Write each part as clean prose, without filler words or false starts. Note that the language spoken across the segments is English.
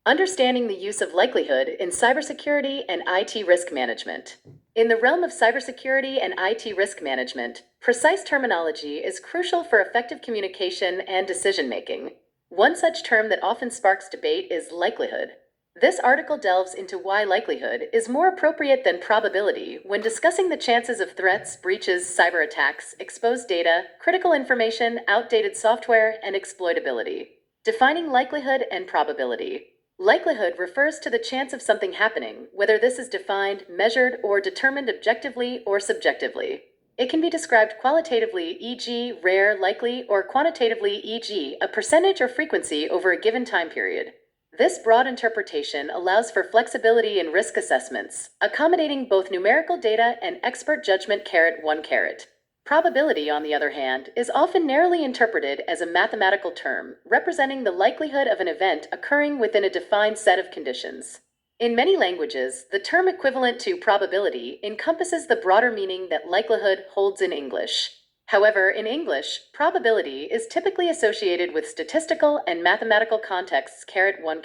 Understanding the use of likelihood in cybersecurity and IT risk management. In the realm of cybersecurity and IT risk management, precise terminology is crucial for effective communication and decision making. One such term that often sparks debate is likelihood. This article delves into why likelihood is more appropriate than probability when discussing the chances of threats, breaches, cyber attacks, exposed data, critical information, outdated software, and exploitability. Defining likelihood and probability. Likelihood refers to the chance of something happening, whether this is defined, measured, or determined objectively or subjectively. It can be described qualitatively, e.g., rare, likely, or quantitatively, e.g., a percentage or frequency over a given time period. This broad interpretation allows for flexibility in risk assessments, accommodating both numerical data and expert judgment. 1. Probability, on the other hand, is often narrowly interpreted as a mathematical term, representing the likelihood of an event occurring within a defined set of conditions. In many languages, the term equivalent to probability encompasses the broader meaning that likelihood holds in English. However, in English, probability is typically associated with statistical and mathematical contexts. 1.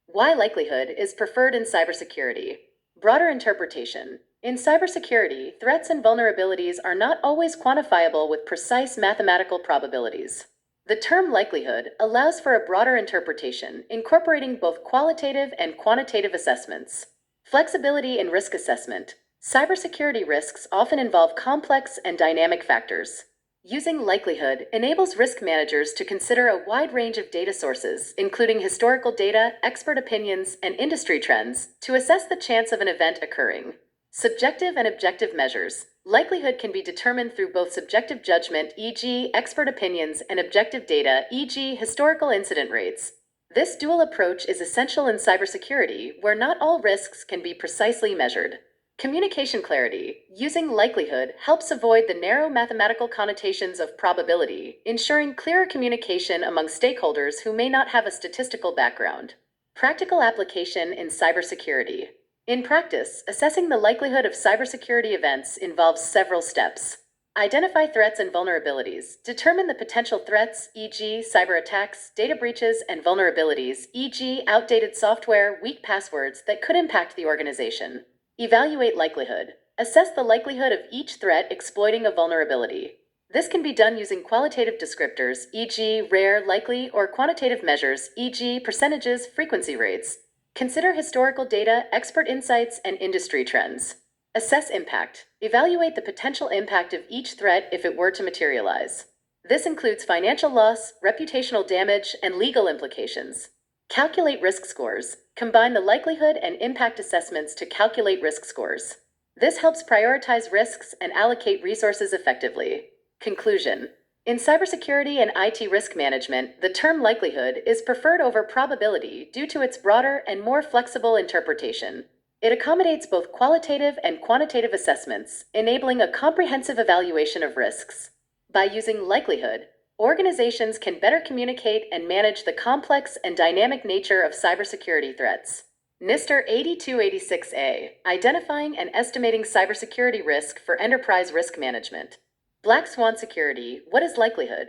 Why likelihood is preferred in cybersecurity. Broader interpretation. In cybersecurity, threats and vulnerabilities are not always quantifiable with precise mathematical probabilities. The term likelihood allows for a broader interpretation, incorporating both qualitative and quantitative assessments. Flexibility in risk assessment. Cybersecurity risks often involve complex and dynamic factors. Using likelihood enables risk managers to consider a wide range of data sources, including historical data, expert opinions, and industry trends, to assess the chance of an event occurring. Subjective and objective measures. Likelihood can be determined through both subjective judgment, e.g., expert opinions, and objective data, e.g., historical incident rates. This dual approach is essential in cybersecurity, where not all risks can be precisely measured. Communication clarity. Using likelihood helps avoid the narrow mathematical connotations of probability, ensuring clearer communication among stakeholders who may not have a statistical background. Practical application in cybersecurity. In practice, assessing the likelihood of cybersecurity events involves several steps. Identify threats and vulnerabilities. Determine the potential threats, e.g., cyber attacks, data breaches, and vulnerabilities, e.g., outdated software, weak passwords that could impact the organization. Evaluate likelihood. Assess the likelihood of each threat exploiting a vulnerability. This can be done using qualitative descriptors, e.g., rare, likely, or quantitative measures, e.g., percentages, frequency rates. Consider historical data, expert insights, and industry trends. Assess impact. Evaluate the potential impact of each threat if it were to materialize. This includes financial loss, reputational damage, and legal implications. Calculate risk scores. Combine the likelihood and impact assessments to calculate risk scores. This helps prioritize risks and allocate resources effectively. Conclusion. In cybersecurity and IT risk management, the term likelihood is preferred over probability due to its broader and more flexible interpretation. It accommodates both qualitative and quantitative assessments, enabling a comprehensive evaluation of risks. By using likelihood, organizations can better communicate and manage the complex and dynamic nature of cybersecurity threats. NIST 8286A, Identifying and Estimating Cybersecurity Risk for Enterprise Risk Management. Black Swan Security, What is Likelihood?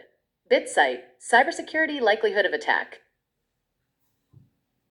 BitSite, Cybersecurity Likelihood of Attack.